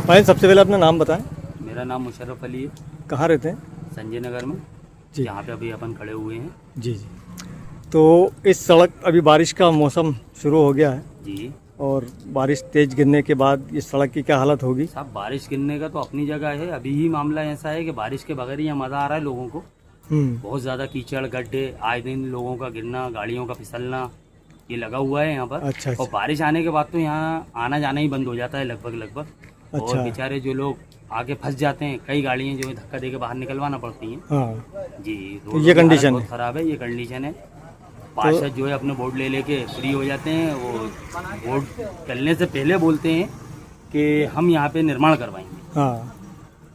भाई सबसे पहले अपना नाम बताएं। मेरा नाम मुशर्रफ अली है। कहाँ रहते हैं? संजय नगर में, जी जहाँ पे अभी अपन खड़े हुए हैं। जी जी। तो इस सड़क अभी बारिश का मौसम शुरू हो गया है जी और बारिश तेज गिरने के बाद इस सड़क की क्या हालत होगी? साहब, बारिश गिरने का तो अपनी जगह है। अभी ही मामला ऐसा है कि बारिश के बगैर ही यहाँ मज़ा आ रहा है लोगों को। हम्म। बहुत ज़्यादा कीचड़, गड्ढे, आए दिन लोगों का गिरना, गाड़ियों का फिसलना, ये लगा हुआ है यहाँ पर। अच्छा और अच्छा। बारिश आने के बाद तो यहाँ आना जाना ही बंद हो जाता है लगभग। और अच्छा। बेचारे जो लोग आगे फंस जाते हैं, कई गाड़ियाँ जो है धक्का दे के बाहर निकलवाना पड़ती हैं। हाँ। जी, तो रोडों ये की हालत कंडीशन बहुत है। ख़राब है, ये कंडीशन है। तो पार्षद जो है अपने बोर्ड ले लेके फ्री हो जाते हैं। वो बोर्ड चलने से पहले बोलते हैं कि हम यहाँ पे निर्माण करवाएंगे, हाँ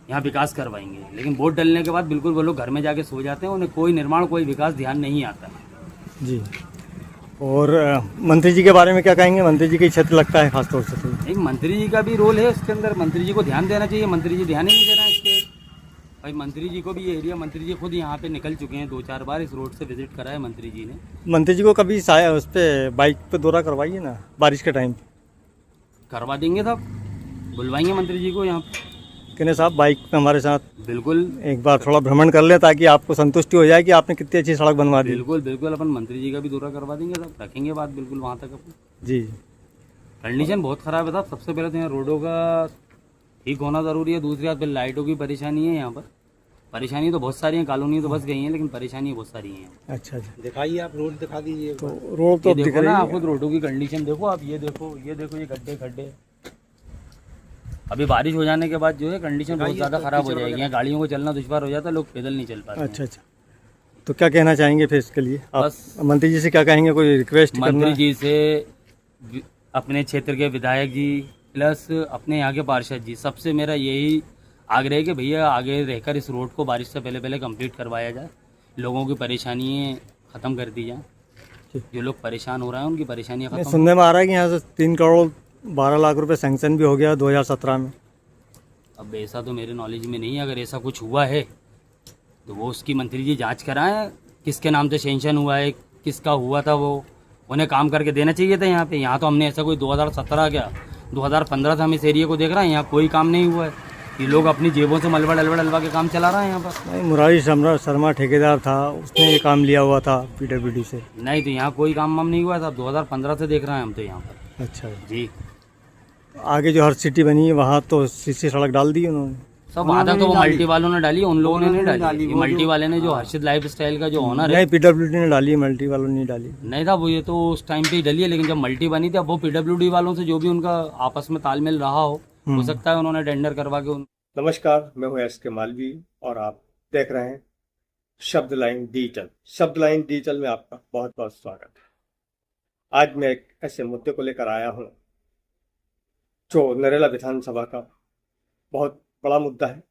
यहाँ विकास करवाएंगे, लेकिन बोर्ड डलने के बाद बिल्कुल वो लोग घर में जाके सो जाते हैं। उन्हें कोई निर्माण, कोई विकास ध्यान नहीं आता। जी। और मंत्री जी के बारे में क्या कहेंगे? मंत्री जी की क्षेत्र लगता है खासतौर से। तो एक मंत्री जी का भी रोल है उसके अंदर, मंत्री जी को ध्यान देना चाहिए। मंत्री जी ध्यान ही नहीं दे रहे हैं इसके। भाई मंत्री जी को भी ये एरिया, मंत्री जी खुद यहाँ पे निकल चुके हैं, 2-4 बार इस रोड से विजिट करा है मंत्री जी ने। मंत्री जी को कभी उस पर बाइक पे दौरा करवाइए ना बारिश के टाइम। करवा देंगे साहब, बुलवाएंगे मंत्री जी को यहाँ पे। कहने साहब बाइक पे हमारे साथ बिल्कुल एक बार थोड़ा भ्रमण कर लें ताकि आपको संतुष्टि हो जाए कि आपने कितनी अच्छी सड़क बनवा दी। बिल्कुल बिल्कुल, अपन मंत्री जी का भी दौरा करवा देंगे साहब, रखेंगे बात बिल्कुल वहाँ तक अपन। जी। कंडीशन बहुत ख़राब है साहब। सबसे पहले तो यहाँ रोडों का ठीक होना ज़रूरी है। दूसरी बात, फिर लाइटों की परेशानी है यहाँ पर। परेशानी तो बहुत सारी हैं, कॉलोनी तो बस गई हैं, लेकिन परेशानी बहुत सारी हैं। अच्छा अच्छा। दिखाइए, आप रोड दिखा दीजिए। तो रोड तो ये अब दिख देखो रही ना, है। आप खुद रोडों की कंडीशन देखो। आप ये देखो, ये देखो, ये गड्ढे खड्डे। अभी बारिश हो जाने के बाद जो है कंडीशन बहुत ज़्यादा ख़राब हो जाएगी। यहाँ गाड़ियों को चलना दुश्वार हो जाता है, लोग पैदल नहीं चल पाते हैं। अच्छा अच्छा। तो क्या कहना चाहेंगे फिर इसके लिए आप? बस मंत्री जी से क्या कहेंगे? कोई रिक्वेस्ट करना मंत्री है? जी से, अपने क्षेत्र के विधायक जी, प्लस अपने यहाँ के पार्षद जी, सबसे मेरा यही आग्रह है कि भैया आगे रहकर इस रोड को बारिश से पहले पहले कंप्लीट करवाया जाए। लोगों की परेशानियाँ ख़त्म कर दी जाए। जो लोग परेशान हो रहे हैं उनकी परेशानियाँ नहीं, ख़त्म। सुनने में आ रहा है कि यहाँ से 3 करोड़ 12 लाख रुपए सैंक्शन भी हो गया 2017 में। अब ऐसा तो मेरे नॉलेज में नहीं है। अगर ऐसा कुछ हुआ है तो वो उसकी मंत्री जी जांच कराएं, किसके नाम से सेंक्शन हुआ है, किसका हुआ था। वो उन्हें काम करके देना चाहिए था यहाँ पे। यहाँ तो हमने ऐसा कोई 2017 क्या 2015 से हम इस एरिया को देख रहे हैं, यहाँ कोई काम नहीं हुआ है। ये लोग अपनी जेबों से मलबा डलवा डलवा के काम चला रहे हैं यहाँ पर। नहीं, मुरारी शर्मा ठेकेदार था, उसने ये काम लिया हुआ था पीडब्ल्यूडी से। नहीं, तो यहाँ कोई काम वाम नहीं हुआ था। 2015 से देख रहे हैं हम तो यहाँ पर। अच्छा। जी, आगे जो हर सिटी बनी है वहाँ तो सीसी सड़क डाल दी उन्होंने। सब आधा तो वो मल्टी वालों ने डाली, उन लोगों ने नहीं डाली। ये मल्टी वाले ने, जो हर्षित लाइफ स्टाइल का जो ऑनर है। नहीं, पीडब्ल्यूडी ने डाली, मल्टी वालों ने नहीं डाली। नहीं था वो, ये तो उस टाइम पे ही डली है। लेकिन जब मल्टी बनी थी, अब वो पीडब्ल्यूडी वालों से जो भी उनका आपस में तालमेल रहा हो सकता है उन्होंने टेंडर करवा के नमस्कार, मैं हूं एस के मालवी और आप देख रहे हैं शब्द लाइन डिजिटल। शब्द लाइन डिजिटल में आपका बहुत बहुत स्वागत है। आज मैं एक ऐसे मुद्दे को लेकर आया हूं जो नरेला विधानसभा का बहुत बड़ा मुद्दा है।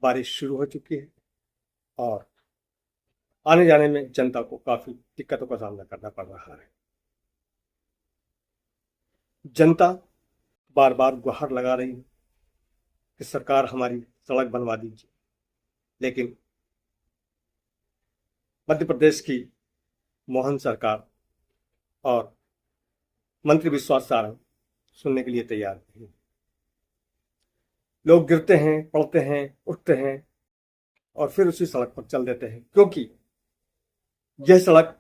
बारिश शुरू हो चुकी है और आने जाने में जनता को काफी दिक्कतों का सामना करना पड़ रहा है। जनता बार बार गुहार लगा रही है कि सरकार हमारी सड़क बनवा दीजिए, लेकिन मध्य प्रदेश की मोहन सरकार और मंत्री विश्वास सारंग सुनने के लिए तैयार नहीं। लोग गिरते हैं, पड़ते हैं, उठते हैं और फिर उसी सड़क पर चल देते हैं, क्योंकि यह सड़क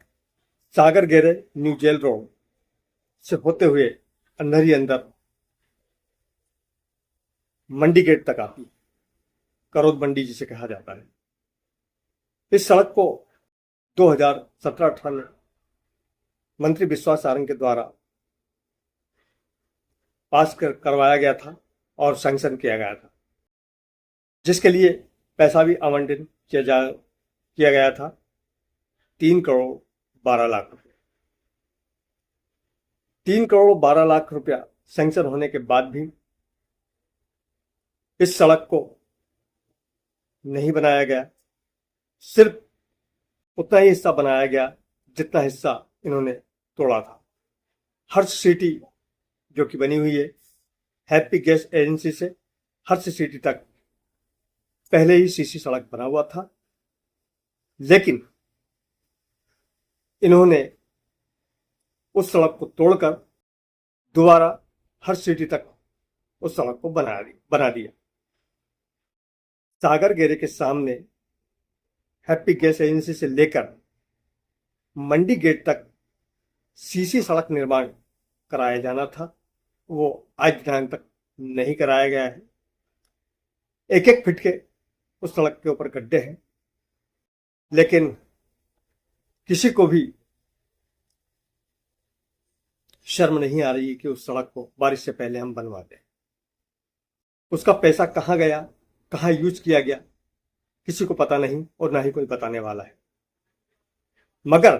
सागर गेरे न्यू जेल रोड से होते हुए अंधेरी अंदर मंडी गेट तक आती है, करौद मंडी जिसे कहा जाता है। इस सड़क को 2017-18 में मंत्री विश्वास सारंग के द्वारा पास करवाया गया था और सैंक्शन किया गया था, जिसके लिए पैसा भी आवंटन किया गया था 3 करोड़ 12 लाख रुपया। 3 करोड़ 12 लाख रुपया सैंक्शन होने के बाद भी इस सड़क को नहीं बनाया गया। सिर्फ उतना ही हिस्सा बनाया गया जितना हिस्सा इन्होंने तोड़ा था। हर्ष सिटी जो कि बनी हुई है हैप्पी गैस एजेंसी से हर्ष सिटी तक पहले ही सीसी सड़क बना हुआ था, लेकिन इन्होंने उस सड़क को तोड़कर दोबारा हर्ष सिटी तक उस सड़क को बना दी। बना दिया। सागर गेरे के सामने हैप्पी गैस एजेंसी से लेकर मंडी गेट तक सीसी सड़क निर्माण कराया जाना था, वो आज दिनांक तक नहीं कराया गया है। एक एक फीट के उस सड़क के ऊपर गड्ढे हैं, लेकिन किसी को भी शर्म नहीं आ रही है कि उस सड़क को बारिश से पहले हम बनवा दें। उसका पैसा कहाँ गया, कहाँ यूज किया गया, किसी को पता नहीं और ना ही कोई बताने वाला है। मगर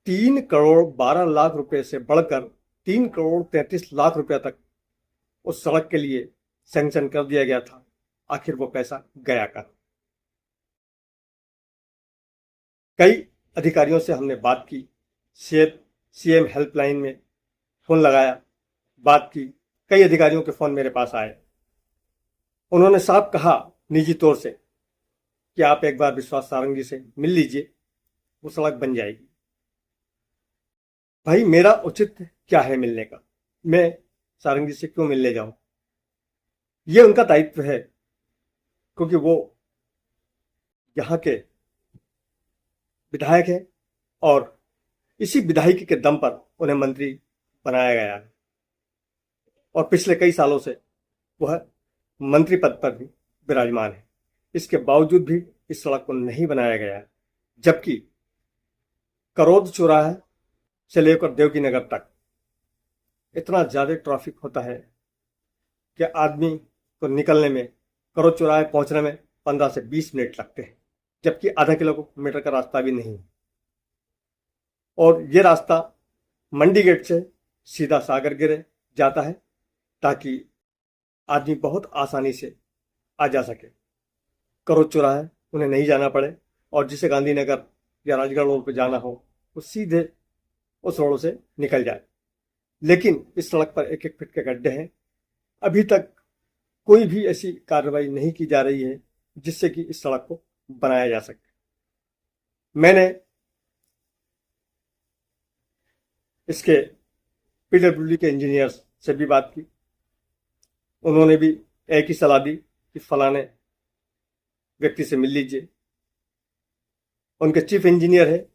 3,12,00,000 रुपए से बढ़कर 3,33,00,000 रुपया तक उस सड़क के लिए सैंक्शन कर दिया गया था। आखिर वो पैसा गया कहाँ? कई अधिकारियों से हमने बात की, सीएम हेल्पलाइन में फोन लगाया, बात की, कई अधिकारियों के फोन मेरे पास आए। उन्होंने साफ कहा निजी तौर से कि आप एक बार विश्वास सारंगी से मिल लीजिए, वो सड़क बन जाएगी। भाई मेरा उचित क्या है मिलने का? मैं सारंगी से क्यों मिलने जाऊं? ये उनका दायित्व है, क्योंकि वो यहाँ के विधायक है और इसी विधायकी के दम पर उन्हें मंत्री बनाया गया है और पिछले कई सालों से वह मंत्री पद पर भी विराजमान है। इसके बावजूद भी इस सड़क को नहीं बनाया गया है, जबकि करौद चौराहे से लेकर देवकी नगर तक इतना ज्यादा ट्रैफिक होता है कि आदमी को निकलने में, करौद चौराहे पहुंचने में 15 से 20 मिनट लगते हैं, जबकि आधा किलोमीटर का रास्ता भी नहीं है। और ये रास्ता मंडी गेट से सीधा सागर गिरे जाता है ताकि आदमी बहुत आसानी से आ जा सके। करौद चौराहे उन्हें नहीं जाना पड़े और जिसे गांधीनगर या राजगढ़ रोड पर जाना हो वो सीधे उस रोड से निकल जाए। लेकिन इस सड़क पर एक एक फीट के गड्ढे हैं। अभी तक कोई भी ऐसी कार्रवाई नहीं की जा रही है जिससे कि इस सड़क को बनाया जा सके। मैंने इसके पीडब्ल्यूडी के इंजीनियर से भी बात की, उन्होंने भी एक ही सलाह दी कि फलाने व्यक्ति से मिल लीजिए। उनके चीफ इंजीनियर है,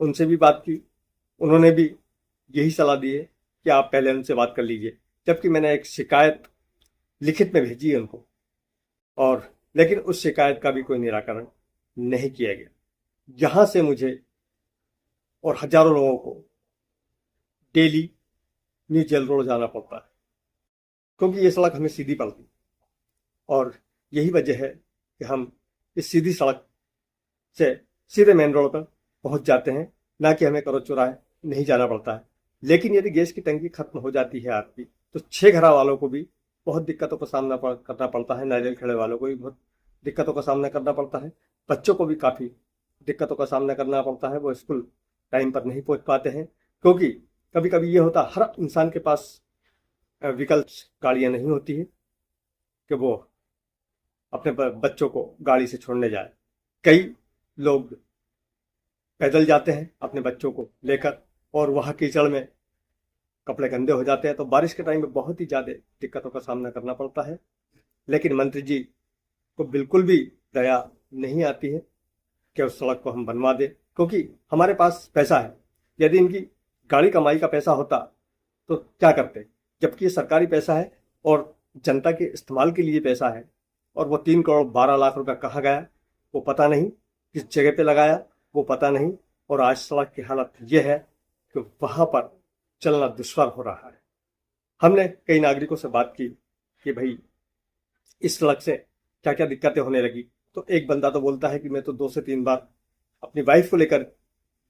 उनसे भी बात की, उन्होंने भी यही सलाह दी है कि आप पहले उनसे बात कर लीजिए। जबकि मैंने एक शिकायत लिखित में भेजी है उनको, और लेकिन उस शिकायत का भी कोई निराकरण नहीं किया गया। यहां से मुझे और हजारों लोगों को डेली न्यू जेल रोड जाना पड़ता है, क्योंकि ये सड़क हमें सीधी पड़ती और यही वजह है कि हम इस सीधी सड़क से सीधे मेन रोड पर पहुंच जाते हैं, ना कि हमें करौद चौराहे नहीं जाना पड़ता है। लेकिन यदि गैस की टंकी खत्म हो जाती है आपकी, तो 6 घरा वालों को भी बहुत दिक्कतों का सामना करना पड़ता है। नारियल खेड़े वालों को भी बहुत दिक्कतों का सामना करना पड़ता है। बच्चों को भी काफ़ी दिक्कतों का सामना करना पड़ता है, वो स्कूल टाइम पर नहीं पहुंच पाते हैं, क्योंकि कभी कभी ये होता है हर इंसान के पास विकल्प गाड़ियाँ नहीं होती है कि वो अपने बच्चों को गाड़ी से छोड़ने जाए। कई लोग पैदल जाते हैं अपने बच्चों को लेकर और वहाँ कीचड़ में कपड़े गंदे हो जाते हैं, तो बारिश के टाइम में बहुत ही ज़्यादा दिक्कतों का सामना करना पड़ता है। लेकिन मंत्री जी को बिल्कुल भी दया नहीं आती है कि उस सड़क को हम बनवा दें, क्योंकि हमारे पास पैसा है। यदि इनकी गाड़ी कमाई का पैसा होता तो क्या करते, जबकि ये सरकारी पैसा है और जनता के इस्तेमाल के लिए पैसा है। और वो 3,12,00,000 रुपया कहाँ गया वो पता नहीं, किस जगह पे लगाया वो पता नहीं। और आज सड़क की हालत ये है कि वहाँ पर चलना दुश्वार हो रहा है। हमने कई नागरिकों से बात की कि भाई इस सड़क से क्या क्या दिक्कतें होने लगी, तो एक बंदा तो बोलता है कि मैं तो 2 से 3 बार अपनी वाइफ को लेकर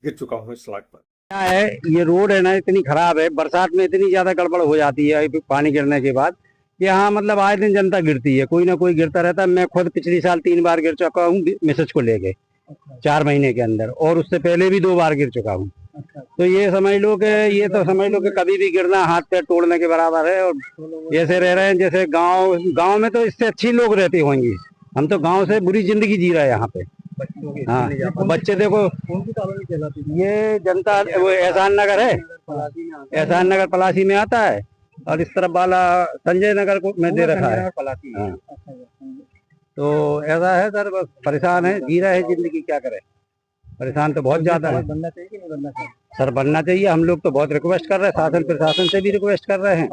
गिर चुका हूँ इस सड़क पर। क्या है, ये रोड है ना इतनी खराब है, बरसात में इतनी ज्यादा गड़बड़ हो जाती है पानी गिरने के बाद कि यहाँ मतलब आए दिन जनता गिरती है, कोई ना कोई गिरता रहता है। मैं खुद पिछली साल 3 बार गिर चुका हूँ मिसेज को लेके 4 महीने के अंदर, और उससे पहले भी 2 बार गिर चुका हूँ। तो ये समझ लो कि कभी भी गिरना हाथ पैर तोड़ने के बराबर है। और ऐसे रह रहे हैं जैसे गांव में तो इससे अच्छी लोग रहते होंगे, हम तो गांव से बुरी जिंदगी जी रहे हैं यहाँ पे। हाँ, बच्चे देखो, ये जनता वो एहसान नगर है, एहसान नगर पलासी में आता है। और इस तरफ वाला संजय नगर को में दे रखा है। हाँ। तो ऐसा है सर, बस परेशान है, जी रहे है जिंदगी, क्या करें, परेशान तो बहुत ज्यादा है। बनना चाहिए कि नहीं बनना चाहिए? सर बनना चाहिए, हम लोग तो बहुत रिक्वेस्ट कर रहे हैं, शासन प्रशासन से भी रिक्वेस्ट कर रहे हैं।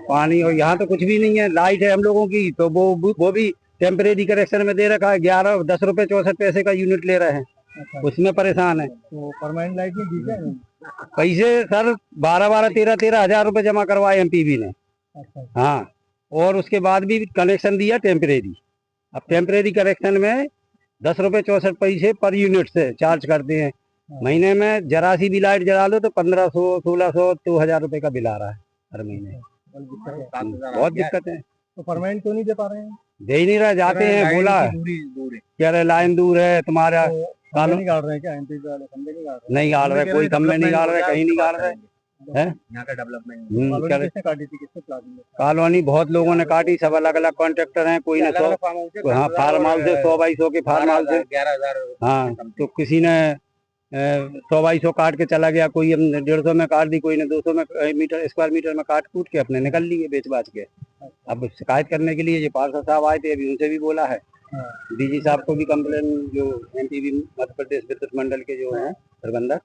पानी, और यहाँ तो कुछ भी नहीं है, लाइट है हम लोगों की, तो वो भी टेम्परेरी कनेक्शन में दे रखा है, 10 रुपए 64 पैसे का यूनिट ले रहे हैं, उसमें परेशान है। तो परमानेंट लाइट नहीं दी है? पैसे सर 12 हजार रुपए जमा करवाए एमपीबी ने। हाँ, और उसके बाद भी कनेक्शन दिया टेम्परेरी। अब टेम्परेरी कनेक्शन में 10 रुपए 64 पैसे पर यूनिट से चार्ज करते हैं। महीने में जरा सी भी लाइट जला लो तो 1500 1600 2000 रुपए का बिल आ रहा है हर महीने। बहुत दिक्कत है। तो परमानेंट क्यों नहीं दे पा रहे हैं? दे ही नहीं रहा, जाते हैं, बोला कह रहे लाइन दूर है तुम्हारा। खंभे नहीं गाड़ रहे हैं क्या? एमपी वाले खंभे नहीं गाड़ रहे? नहीं गाड़ रहे, कोई खंभे नहीं गाड़ रहे, कहीं नहीं गाड़ रहे है। यहाँ का डेवलपमेंट कॉलोनी किसने काटी थी, किसने प्लानिंग? कॉलोनी बहुत लोगों ने काटी, सब अलग अलग कॉन्ट्रेक्टर हैं, कोई ने 100, हाँ फार्म हाउस है 100 बाई 100 के फार्म हाउस है। 11,000। हाँ, तो किसी ने 100 बाई 100 काट के चला गया, कोई 150 में काट दी, कोई ने 200 में मीटर स्क्वायर मीटर में काट कूट के अपने निकल लिए बेच बाच के। अब शिकायत करने के लिए ये पार्षद साहब आए थे, अभी उनसे भी बोला है, डीजी साहब को भी कंप्लेन, जो एमपीबी मध्य प्रदेश विद्युत मंडल के जो हैं प्रबंधक,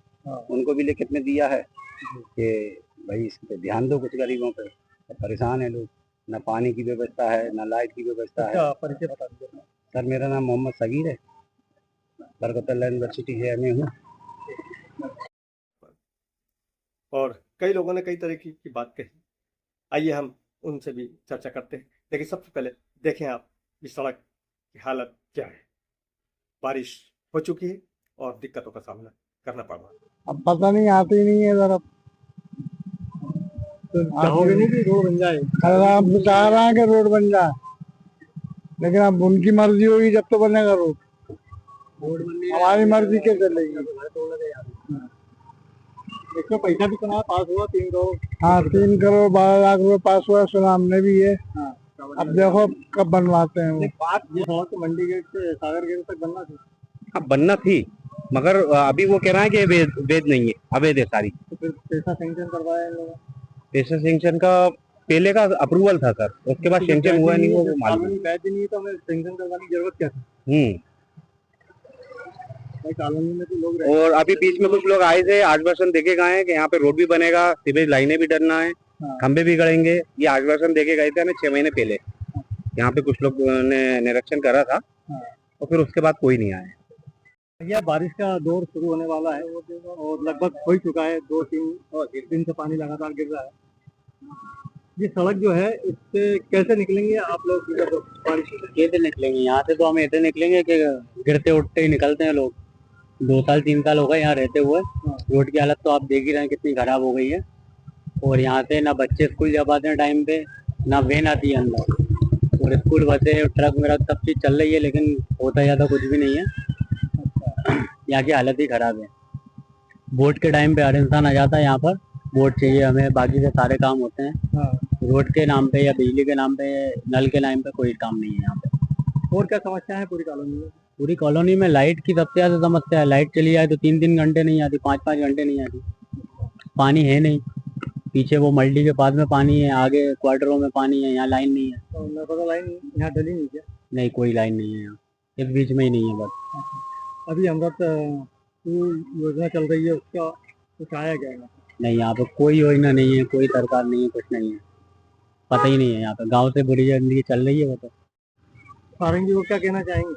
उनको भी लिखित में दिया है कि भाई इस पे ध्यान दो, कुछ गरीबों पे परेशान है लोग, ना पानी की व्यवस्था है, ना लाइट की व्यवस्था है। परिचय बता दीजिए। सर मेरा नाम मोहम्मद सगीर है, बरकतुल्लाह यूनिवर्सिटी से मैं हूँ। और कई लोगों ने कई तरह की बात कही, आइए हम उनसे भी चर्चा करते हैं। लेकिन सबसे पहले देखें आप इस सड़क की हालत क्या है। बारिश हो चुकी है और दिक्कतों का सामना करना पड़ रहा है। अब पता नहीं, आती नहीं है इधर। अब तो चाहोगे नहीं कि रोड बन जाए? अरे आप चाह रहे हैं कि रोड बन जाए, लेकिन अब उनकी मर्जी होगी जब तो बनेगा रोड। हमारी मर्जी क्या चलेगी? इसमें पैसा भी सुना पास हुआ 3 करोड़। हाँ, 3 करोड़ 12 लाख रुपए पास हुआ, सुना हमने भी है। अब देखो कब बनवाते हैं वो। बात ये है कि मंडी गेट से सागर गेट तक बनना थी। अब बनना थी, मगर अभी वो कह रहा है कि वैध नहीं है, अवैध है सारी। तो फिर पैसा सैंक्शन करवाया इन लोगों ने? पैसा सैंक्शन का पहले का अप्रूवल था सर, उसके बाद सैंक्शन हुआ नहीं, वो मालूम। बैच नहीं है तो हमें सैंक्शन करवाने की जरूरत क्या थी? भाई कॉलोनी में तो लोग और अभी बीच में कुछ लोग आए थे, आश्वासन देके गए हैं कि यहाँ पे रोड भी बनेगा, सीवेज लाइनें भी डरना है, खंबे भी गड़ेंगे, ये आश्वासन देके गए थे हमें 6 महीने पहले। यहाँ पे कुछ लोग ने निरीक्षण करा था और फिर उसके बाद कोई नहीं आया। यह बारिश का दौर शुरू होने वाला है और लगभग हो ही चुका है। 2-3 दिन से पानी लगातार गिर रहा है। ये सड़क जो है, इससे कैसे निकलेंगे आप लोग बारिश से? कैसे निकलेंगे यहाँ से? तो हम ऐसे निकलेंगे कि गिरते उठते ही निकलते हैं लोग। 2 साल 3 साल हो गए यहाँ रहते हुए। रोड की हालत तो आप देख ही रहे हैं कितनी खराब हो गई है। और यहाँ से ना बच्चे स्कूल जा पाते हैं टाइम पे, ना वैन आती है अंदर, और स्कूल बसें ट्रक मेरा सब चीज़ चल रही है, लेकिन होता ज़्यादा कुछ भी नहीं है। यहाँ की हालत ही खराब है। वोट के टाइम पे हर इंसान आ जाता है यहाँ पर, वोट चाहिए हमें, बाकी से सारे काम होते हैं। रोड के नाम पे या बिजली के नाम पे, नल के नाम पे कोई काम नहीं है यहाँ पे। और क्या समस्या है पूरी कॉलोनी में? पूरी कॉलोनी में लाइट की सबसे ज़्यादा समस्या है। लाइट चली जाए तो 3-3 घंटे नहीं आती, 5-5 घंटे नहीं आती। पानी है नहीं, पीछे वो मल्टी के पास में पानी है, आगे क्वार्टरों में पानी है, यहाँ लाइन नहीं है। तो नर्मदा लाइन यहाँ डली नहीं क्या? नहीं, कोई लाइन नहीं है यहाँ, इस बीच में ही नहीं है बस। अभी अमृत योजना चल रही है, उसका कुछ आया क्या है? नहीं, यहाँ पे कोई योजना नहीं है, कोई सरकार नहीं है, कुछ नहीं है, पता ही नहीं है। यहाँ पे गांव से बुरी जिंदगी चल रही है। वो तो सारंग जी को क्या कहना चाहेंगे?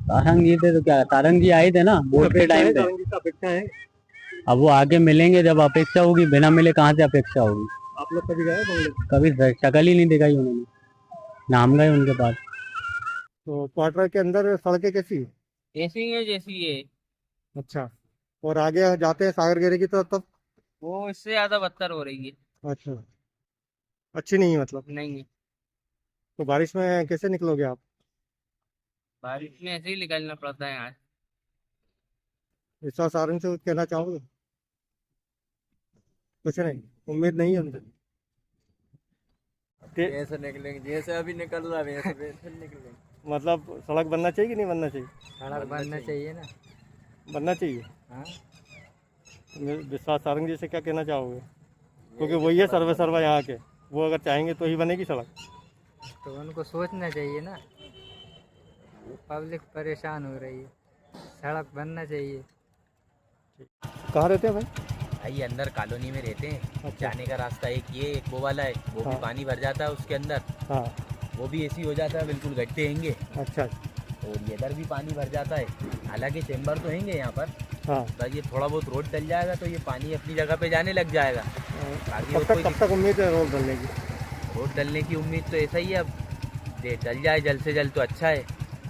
सारंग जी थे तो क्या, सारंग जी आए थे ना वोट के टाइम पे। सारंग जी का अपेक्षा है? अब वो आगे मिलेंगे जब अपेक्षा होगी, बिना मिले कहाँ से अपेक्षा होगी? आप लोग कभी गए बंगले? कभी शक्ल ही नहीं दिखाई उन्होंने, ना हम गए उनके पास। तो क्वार्टर के अंदर सड़कें कैसी है? ऐसी है जैसी है। अच्छा, और आगे जाते हैं सागर गिरे की तब वो इससे ज्यादा बदतर हो रही है। अच्छा, अच्छी नहीं है मतलब। नहीं है, तो बारिश में कैसे निकलोगे आप? बारिश में ऐसे ही निकलना पड़ता है यहाँ। विश्वास सारंग से कहना चाहोगे? कुछ नहीं, उम्मीद नहीं है उनसे? जैसे निकलेंगे, जैसे अभी निकल रहा है वैसे निकलेंगे। मतलब सड़क बनना चाहिए कि नहीं बनना चाहिए? सड़क बनना चाहिए ना। बनना चाहिए। हाँ, विश्वास सारंग जी से क्या कहना चाहोगे? क्योंकि वही है सर्वे सर्वा यहाँ के। वो अगर चाहेंगे तो ही बनेगी सड़क। तो उनको सोचना चाहिए ना, पब्लिक परेशान हो रही है, सड़क बनना चाहिए। कहाँ रहते हैं भाई? भाई अंदर कॉलोनी में रहते हैं। अच्छा। जाने का रास्ता एक ये एक वो वाला है, वो भी हाँ। पानी भर जाता है उसके अंदर, हाँ वो भी ऐसी हो जाता है, बिल्कुल गड्ढे हैंगे। अच्छा। और ये इधर भी पानी भर जाता है। हालांकि चैम्बर तो हैंगे यहाँ पर, हाँ बस ये थोड़ा बहुत रोड डल जाएगा तो ये पानी अपनी जगह पे जाने लग जाएगा। बाकी और कोई कब तक उम्मीद है रोड डलने की? रोड डलने की उम्मीद तो ऐसा ही है, अब डल जाए जल्द से जल्द तो अच्छा है।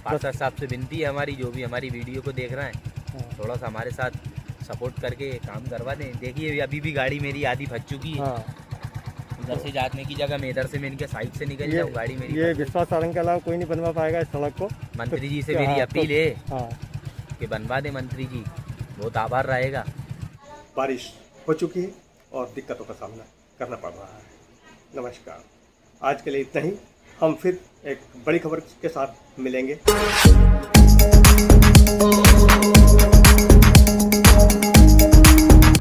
पार्षद साहब से विनती है हमारी, जो भी हमारी वीडियो को देख रहे हैं, हाँ। थोड़ा सा हमारे साथ सपोर्ट करके काम करवा दें। देखिए अभी भी गाड़ी मेरी आधी फंस चुकी है। हाँ उधर से जाने की जगह मैं इधर से मैं इनके साइड से निकल ये जाऊँ, गाड़ी मेरी ये फंस गई। विश्वास सारंग के अलावा कोई नहीं बनवा पाएगा इस सड़क को। मंत्री जी से तो- मेरी हाँ, अपील है हाँ कि बनवा दे मंत्री जी, बहुत आभार रहेगा। बारिश हो चुकी है और दिक्कतों का सामना करना पड़ रहा है। नमस्कार, आज के लिए इतना ही। हम फिर एक बड़ी खबर के साथ मिलेंगे।